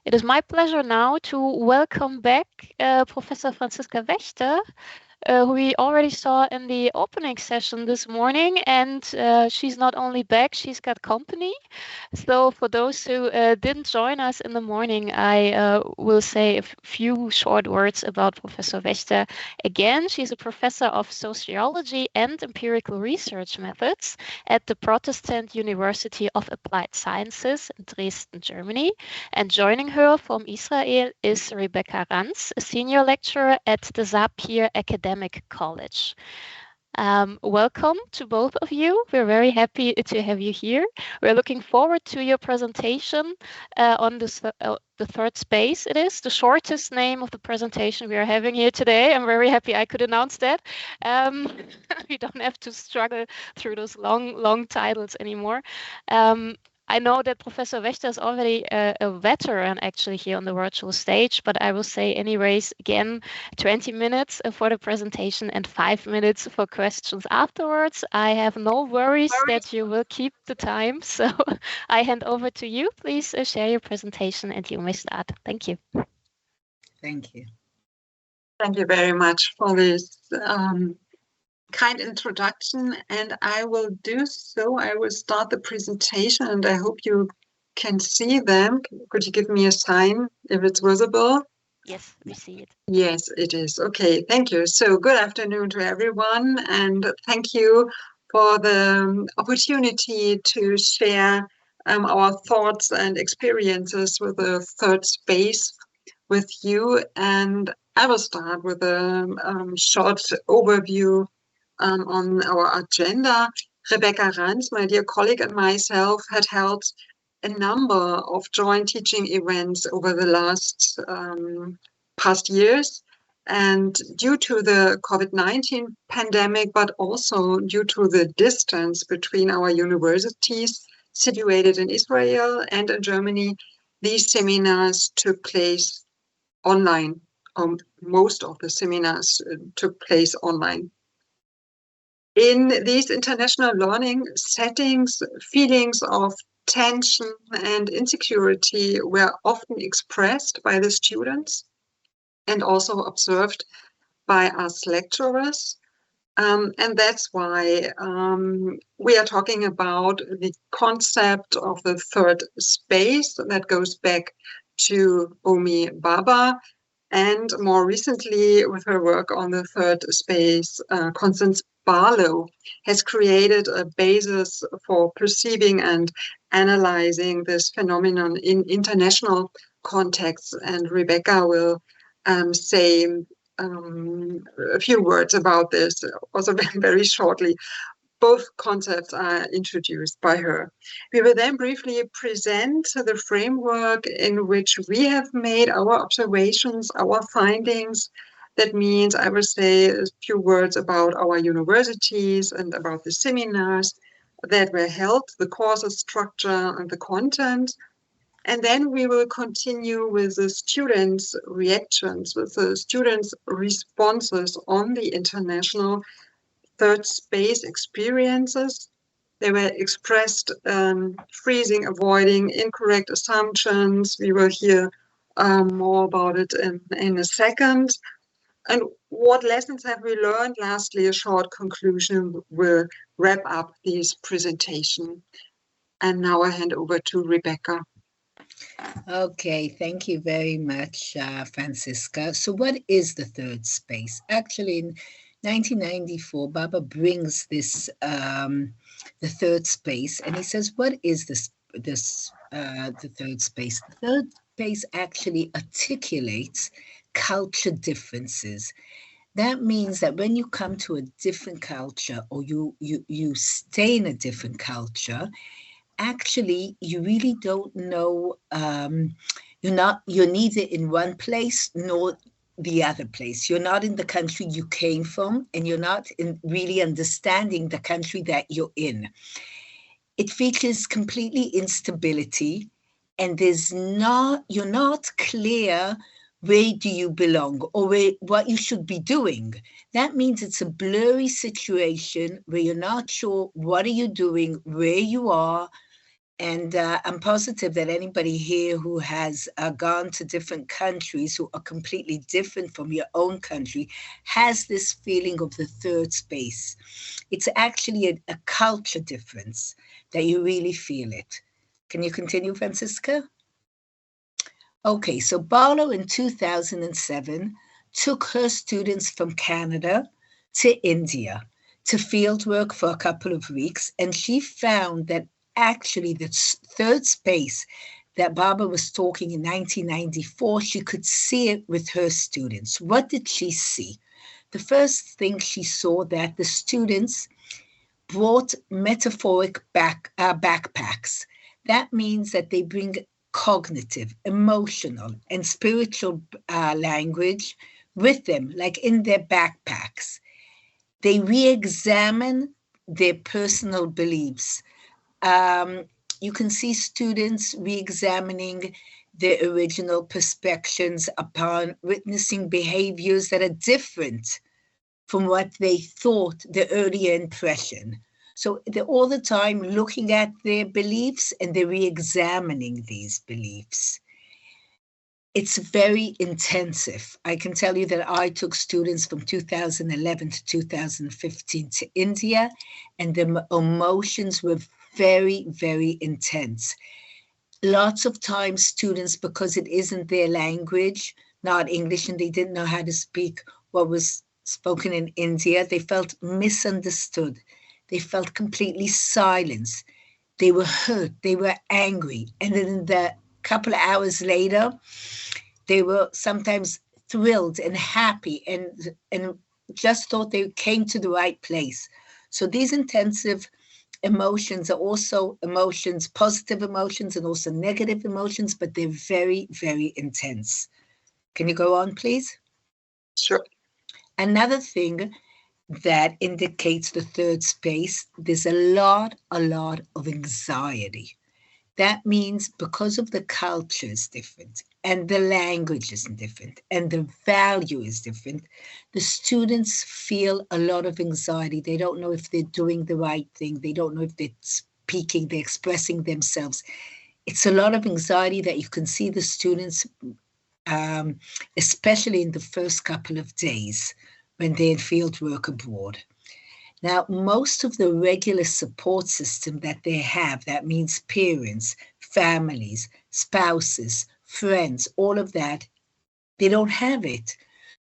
It is my pleasure now to welcome back Professor Franziska Wächter, who we already saw in the opening session this morning. And she's not only back, she's got company. So for those who didn't join us in the morning, I will say a few short words about Professor Wächter. Again, she's a professor of sociology and empirical research methods at the Protestant University of Applied Sciences in Dresden, Germany. And joining her from Israel is Rebecca Ranz, a senior lecturer at the Sapir Academic College. Welcome to both of you. We're very happy to have you here. We're looking forward to your presentation on this, the third space. It is the shortest name of the presentation we are having here today. I'm very happy I could announce that. We don't have to struggle through those long titles anymore. I know that Professor Wächter is already a veteran actually here on the virtual stage, but I will say anyways, again, 20 minutes for the presentation and 5 minutes for questions afterwards. I have no worries that you will keep the time, so I hand over to you. Please share your presentation and you may start. Thank you. Thank you. Thank you very much for this kind introduction, and I will do so. I will start the presentation and I hope you can see them. Could you give me a sign if it's visible? Yes, we see it. Yes, it is. Okay, thank you. So good afternoon to everyone, and thank you for the opportunity to share our thoughts and experiences with the third space with you. And I will start with a short overview on our agenda. Rebecca Ranz, my dear colleague, and myself had held a number of joint teaching events over the last past years. And due to the COVID-19 pandemic, but also due to the distance between our universities situated in Israel and in Germany, these seminars took place online. Most of the seminars took place online. In these international learning settings, feelings of tension and insecurity were often expressed by the students and also observed by us lecturers. And that's why we are talking about the concept of the third space that goes back to Omi Baba, and more recently with her work on the third space, Constance Barlow has created a basis for perceiving and analyzing this phenomenon in international contexts. And Rebecca will say a few words about this also very shortly. Both concepts are introduced by her. We will then briefly present the framework in which we have made our observations, our findings. That means I will say a few words about our universities and about the seminars that were held, the courses structure and the content. And then we will continue with the students' reactions, with the students' responses on the international third space experiences. They were expressed freezing, avoiding, incorrect assumptions. We will hear more about it in a second. And what lessons have we learned? Lastly, a short conclusion will wrap up this presentation. And now I hand over to Rebecca. Okay, thank you very much, Franziska. So what is the third space? Actually, in 1994, Baba brings this, the third space, and he says, what is the third space? The third space actually articulates culture differences. That means that when you come to a different culture or you stay in a different culture, actually, you really don't know, you're neither in one place nor the other place. You're not in the country you came from, and you're not really understanding the country that you're in. It features completely instability, and you're not clear where do you belong or what you should be doing. That means it's a blurry situation where you're not sure what are you doing, where you are, And I'm positive that anybody here who has gone to different countries who are completely different from your own country has this feeling of the third space. It's actually a culture difference that you really feel it. Can you continue, Franziska? Okay, so Barlow in 2007 took her students from Canada to India to fieldwork for a couple of weeks, and she found that actually the third space that Barbara was talking in 1994, she could see it with her students. What did she see? The first thing she saw that the students brought metaphoric backpacks. That means that they bring cognitive, emotional, and spiritual language with them, like in their backpacks. They re-examine their personal beliefs. You can see students re-examining their original perspectives upon witnessing behaviors that are different from what they thought the earlier impression. So they're all the time looking at their beliefs and they're re-examining these beliefs. It's very intensive. I can tell you that I took students from 2011 to 2015 to India, and the emotions were very, very intense. Lots of times students, because it isn't their language, not English, and they didn't know how to speak what was spoken in India, they felt misunderstood. They felt completely silenced. They were hurt. They were angry. And then the couple of hours later, they were sometimes thrilled and happy and just thought they came to the right place. So these intensive emotions are also emotions, positive emotions and also negative emotions, but they're very, very intense. Can you go on, please? Sure. Another thing that indicates the third space, there's a lot of anxiety. That means because of the culture is different and the language is different and the value is different, the students feel a lot of anxiety. They don't know if they're doing the right thing. They don't know if they're speaking, they're expressing themselves. It's a lot of anxiety that you can see the students, especially in the first couple of days when they're in field work abroad. Now, most of the regular support system that they have, that means parents, families, spouses, friends, all of that, they don't have it.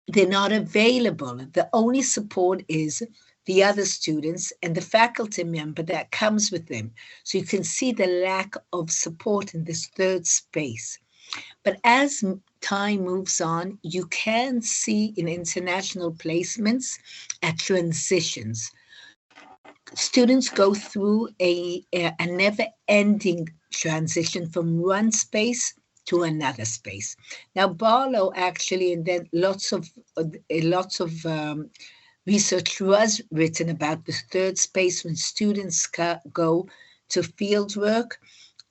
They're not available. The only support is the other students and the faculty member that comes with them. So you can see the lack of support in this third space. But as time moves on, you can see in international placements transitions. Students go through a never-ending transition from one space to another space. Now, Barlow actually, and then lots of research was written about the third space when students go to field work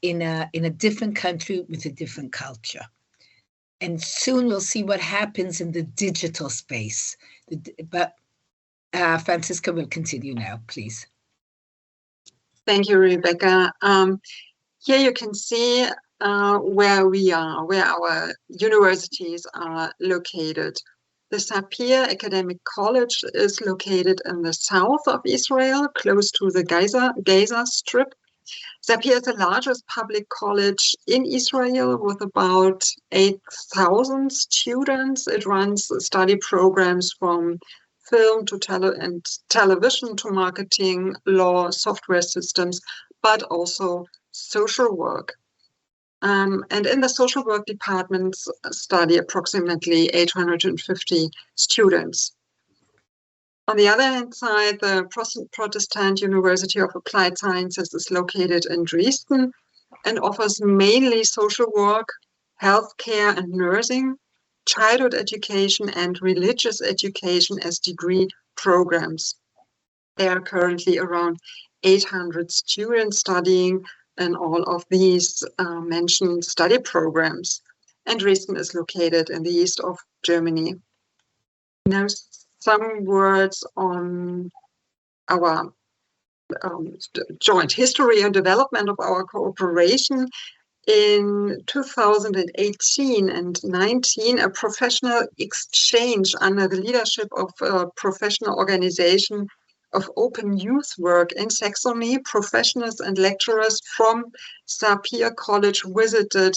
in a different country with a different culture. And soon we'll see what happens in the digital space. But Franziska will continue now, please. Thank you, Rebecca. Here you can see where we are, where our universities are located. The Sapir Academic College is located in the south of Israel, close to the Gaza Strip. Sapir is the largest public college in Israel with about 8,000 students. It runs study programs from film to television to marketing, law, software systems, but also social work. And in the social work departments study approximately 850 students. On the other hand side, the Protestant University of Applied Sciences is located in Dresden and offers mainly social work, healthcare and nursing, childhood education and religious education as degree programs. There are currently around 800 students studying in all of these mentioned study programs. And Dresden is located in the east of Germany. Now, some words on our joint history and development of our cooperation. In 2018 and 19, a professional exchange under the leadership of a professional organization of open youth work in Saxony, professionals and lecturers from Sapir College visited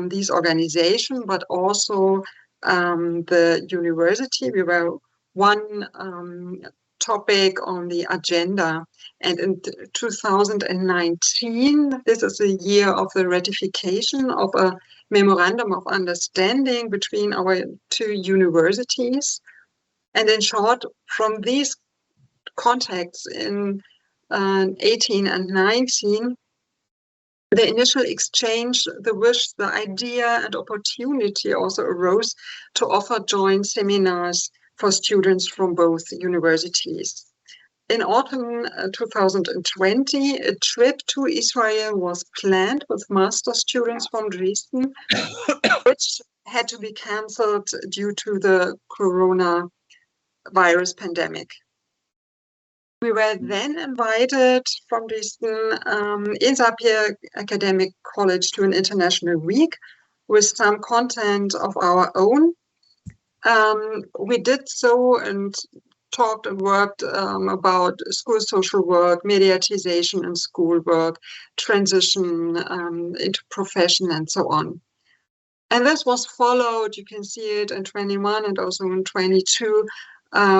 these organizations, but also the university. We were one topic on the agenda. And in 2019, this is the year of the ratification of a memorandum of understanding between our two universities. And in short, from these contacts in 18 and 19, the initial exchange, the wish, the idea and opportunity also arose to offer joint seminars for students from both universities. In autumn 2020, a trip to Israel was planned with master students from Dresden, which had to be cancelled due to the coronavirus pandemic. We were then invited from Dresden in Sapir Academic College to an international week with some content of our own. We did so and talked and worked about school social work, mediatization in schoolwork, transition into profession, and so on. And this was followed, you can see it in 21 and also in 22,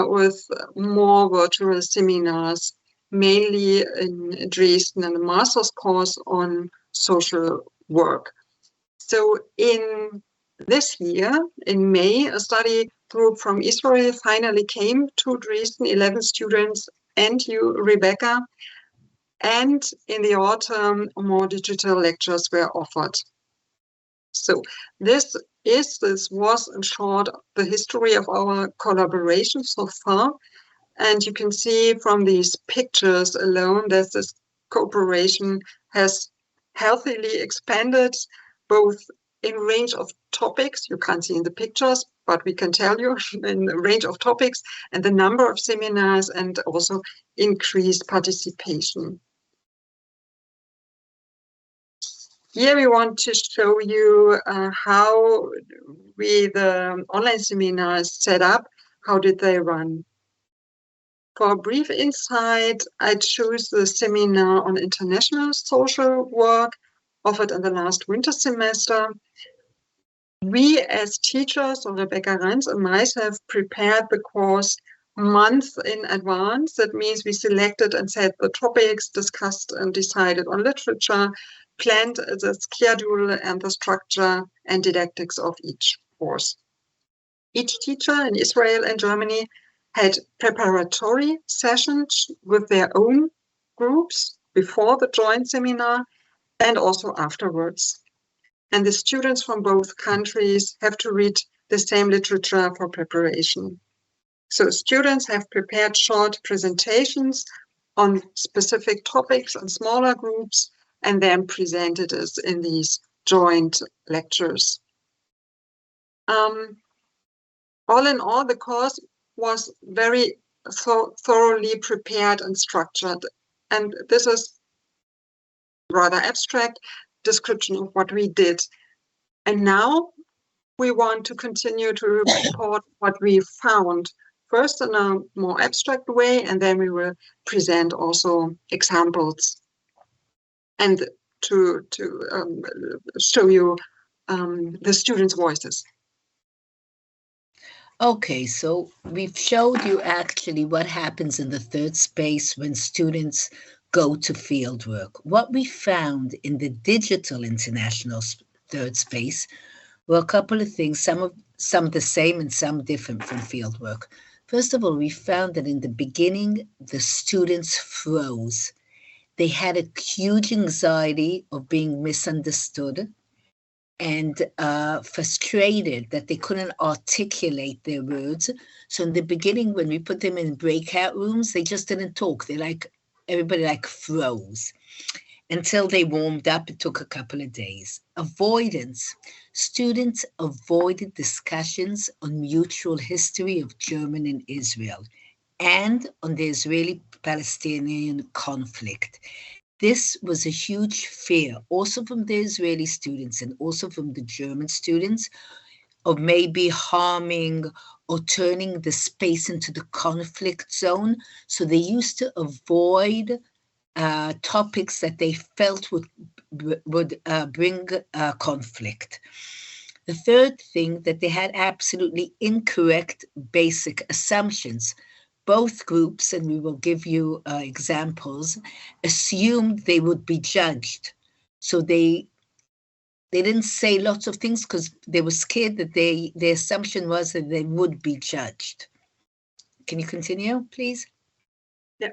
with more virtual seminars, mainly in Dresden, and a master's course on social work. So in this year, in May, a study group from Israel finally came to Dresden, 11 students and you, Rebecca. And in the autumn, more digital lectures were offered. So this was in short the history of our collaboration so far. And you can see from these pictures alone that this cooperation has healthily expanded, both in range of topics, you can't see in the pictures, but we can tell you in the range of topics and the number of seminars, and also increased participation. Here we want to show you how the online seminars set up, how did they run. For a brief insight, I chose the seminar on international social work offered in the last winter semester. We as teachers, or Rebecca Ranz and myself, prepared the course months in advance. That means we selected and set the topics, discussed and decided on literature, planned the schedule and the structure and didactics of each course. Each teacher in Israel and Germany had preparatory sessions with their own groups before the joint seminar and also afterwards. And the students from both countries have to read the same literature for preparation. So students have prepared short presentations on specific topics and smaller groups, and then presented us in these joint lectures. All in all, the course was very thoroughly prepared and structured. And this is rather abstract description of what we did. And now we want to continue to report what we found, first in a more abstract way, and then we will present also examples and to show you the students' voices. Okay, so we've showed you actually what happens in the third space when students go to fieldwork. What we found in the digital international third space were a couple of things, some the same and some different from fieldwork. First of all, we found that in the beginning, the students froze. They had a huge anxiety of being misunderstood and frustrated that they couldn't articulate their words. So in the beginning, when we put them in breakout rooms, they just didn't talk. Everybody froze until they warmed up. It took a couple of days. Avoidance. Students avoided discussions on mutual history of German and Israel. and on the Israeli-Palestinian conflict. This was a huge fear, also from the Israeli students and also from the German students, of maybe harming or turning the space into the conflict zone. So they used to avoid topics that they felt would bring conflict. The third thing, that they had absolutely incorrect basic assumptions. Both groups, and we will give you examples, assumed they would be judged. So they didn't say lots of things because they were scared that the assumption was that they would be judged. Can you continue, please? Yeah.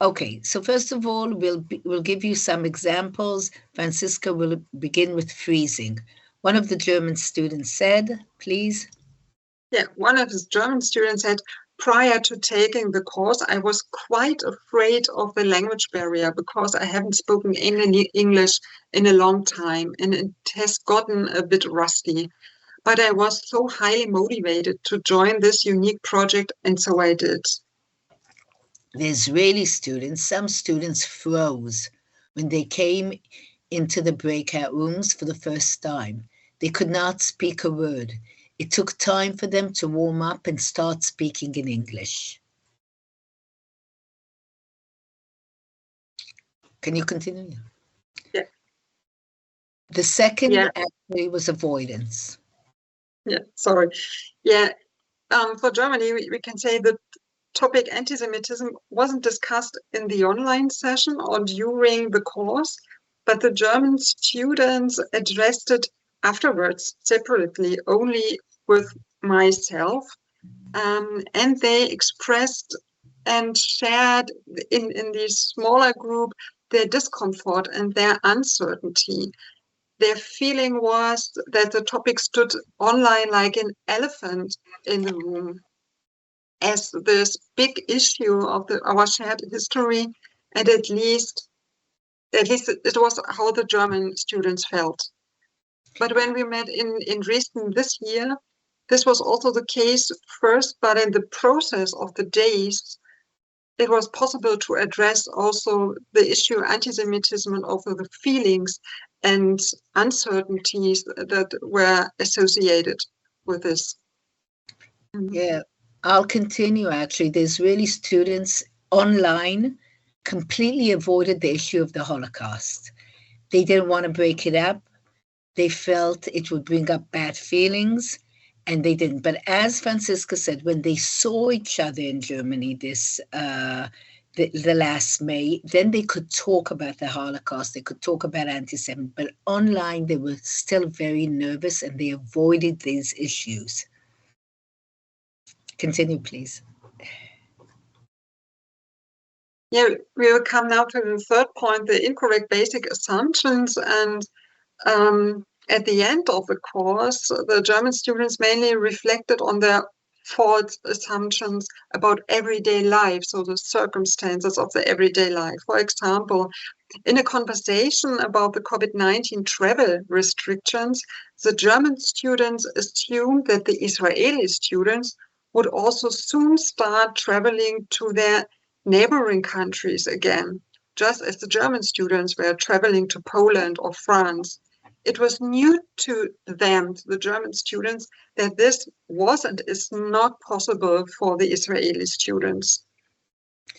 Okay, so first of all, we'll give you some examples. Franziska will begin with freezing. One of the German students said, please. Yeah, one of the German students said, prior to taking the course, I was quite afraid of the language barrier because I haven't spoken any English in a long time and it has gotten a bit rusty. But I was so highly motivated to join this unique project, and so I did. The Israeli students, some students froze when they came into the breakout rooms for the first time. They could not speak a word. It took time for them to warm up and start speaking in English. Can you continue? Yeah. The second actually was avoidance. Yeah, sorry. Yeah, for Germany, we can say that topic anti-Semitism wasn't discussed in the online session or during the course, but the German students addressed it afterwards separately, only with myself. And they expressed and shared in this smaller group their discomfort and their uncertainty. Their feeling was that the topic stood online like an elephant in the room, as this big issue of our shared history, and at least it was how the German students felt. But when we met in Dresden this year, this was also the case first, but in the process of the days, it was possible to address also the issue anti-Semitism and also the feelings and uncertainties that were associated with this. Yeah, I'll continue actually. The Israeli students online completely avoided the issue of the Holocaust. They didn't want to break it up. They felt it would bring up bad feelings, and they didn't. But as Franziska said, when they saw each other in Germany the last May, then they could talk about the Holocaust, they could talk about anti-Semitism, but online they were still very nervous and they avoided these issues. Continue, please. Yeah, we will come now to the third point, the incorrect basic assumptions. And at the end of the course, the German students mainly reflected on their false assumptions about everyday life, so the circumstances of the everyday life. For example, in a conversation about the COVID-19 travel restrictions, the German students assumed that the Israeli students would also soon start traveling to their neighboring countries again, just as the German students were traveling to Poland or France. It was new to them, to the German students, that this was and is not possible for the Israeli students.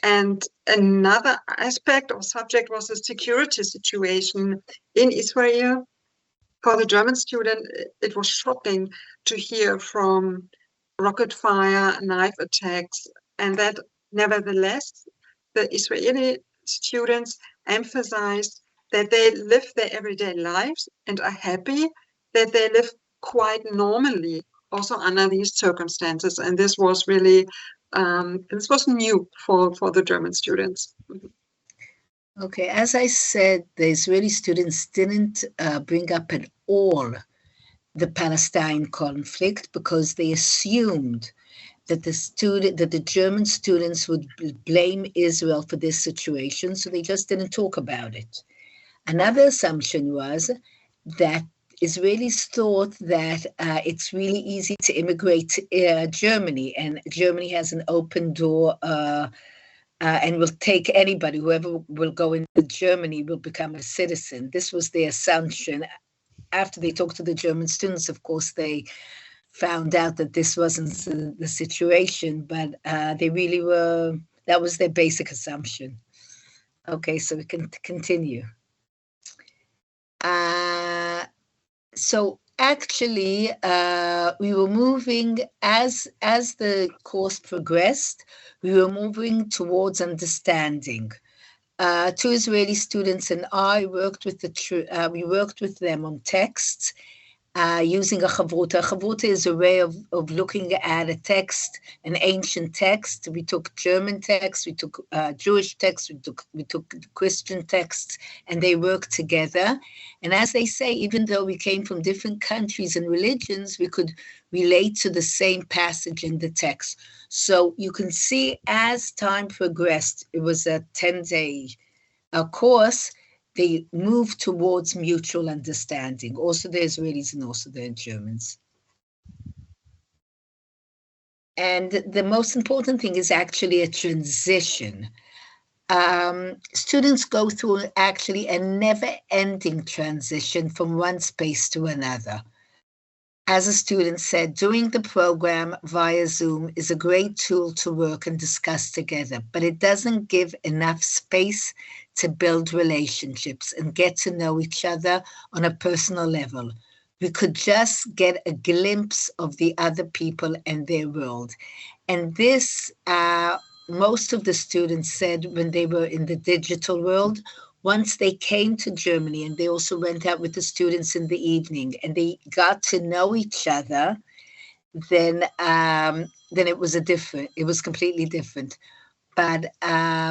And another aspect or subject was the security situation in Israel. For the German student, it was shocking to hear from rocket fire, knife attacks, and that nevertheless, the Israeli students emphasized that they live their everyday lives and are happy that they live quite normally also under these circumstances. And this was really, this was new for the German students. Okay, as I said, the Israeli students didn't bring up at all the Palestine conflict because they assumed that the German students would blame Israel for this situation, so they just didn't talk about it. Another assumption was that Israelis thought that it's really easy to immigrate to Germany, and Germany has an open door and will take anybody. Whoever will go into Germany will become a citizen. This was the assumption. After they talked to the German students, of course, they found out that this wasn't the situation, but they really were, that was their basic assumption. Okay, so we can continue. So actually, we were moving, as the course progressed, we were moving towards understanding. Two Israeli students and I worked with we worked with them on texts using a chavruta. A chavruta is a way of looking at a text, an ancient text. We took German texts, we took Jewish texts, we took Christian texts, and they worked together. And as they say, even though we came from different countries and religions, we could relate to the same passage in the text. So you can see as time progressed, it was a 10-day course, they moved towards mutual understanding, also the Israelis and also the Germans. And the most important thing is actually a transition. Students go through actually a never-ending transition from one space to another. As a student said, doing the program via Zoom is a great tool to work and discuss together, but it doesn't give enough space to build relationships and get to know each other on a personal level. We could just get a glimpse of the other people and their world. And this, most of the students said when they were in the digital world, once they came to Germany, and they also went out with the students in the evening and they got to know each other, then it was completely different. But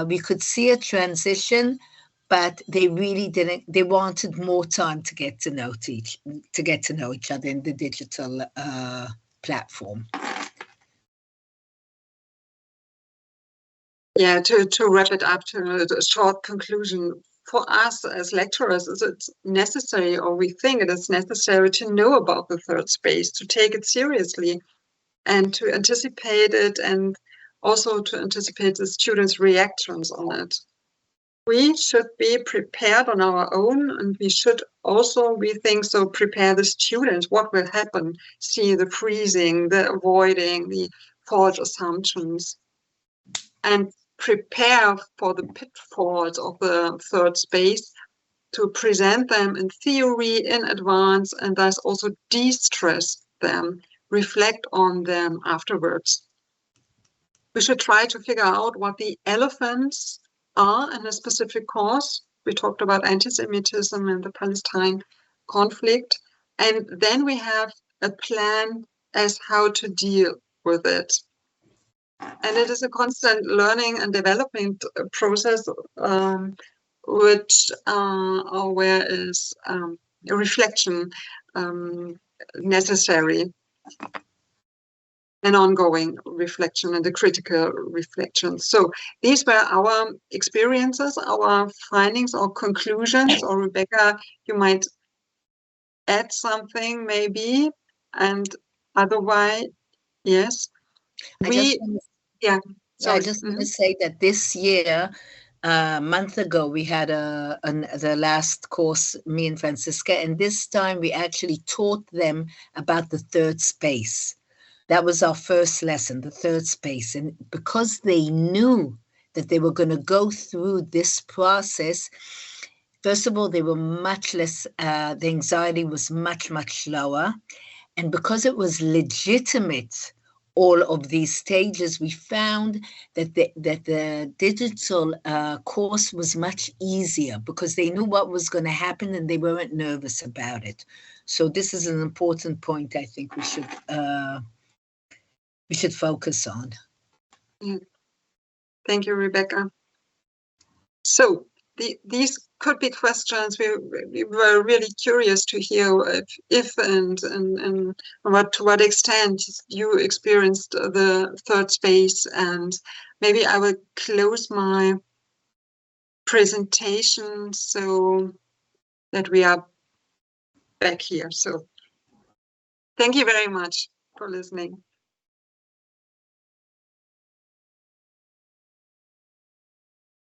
we could see a transition, but they really didn't, they wanted more time to get to know each other in the digital platform. Yeah, to wrap it up to a short conclusion, for us as lecturers, it's necessary, or we think it is necessary, to know about the third space, to take it seriously and to anticipate it, and also to anticipate the students' reactions on it. We should be prepared on our own, and we should also, we think so, prepare the students. What will happen? See the freezing, the avoiding, the false assumptions, and prepare for the pitfalls of the third space, to present them in theory in advance, and thus also de-stress them, reflect on them afterwards. We should try to figure out what the elephants are in a specific cause. We talked about anti-Semitism and the Palestine conflict, and then we have a plan as how to deal with it. And it is a constant learning and development process, where is a reflection necessary, an ongoing reflection and a critical reflection. So these were our experiences, our findings, or conclusions. Or Rebecca, you might add something maybe, and otherwise, yes. I just want to say that this year, a month ago, we had the last course, me and Franziska, and this time we actually taught them about the third space. That was our first lesson, the third space. And because they knew that they were going to go through this process, first of all, they were much less, the anxiety was much, much lower. And because it was legitimate, all of these stages, we found that the digital course was much easier because they knew what was going to happen and they weren't nervous about it. So this is an important point I think we should focus on. Thank you, Rebecca. So these could be questions. We were really curious to hear if and to what extent you experienced the third space. And maybe I will close my presentation so that we are back here. So thank you very much for listening.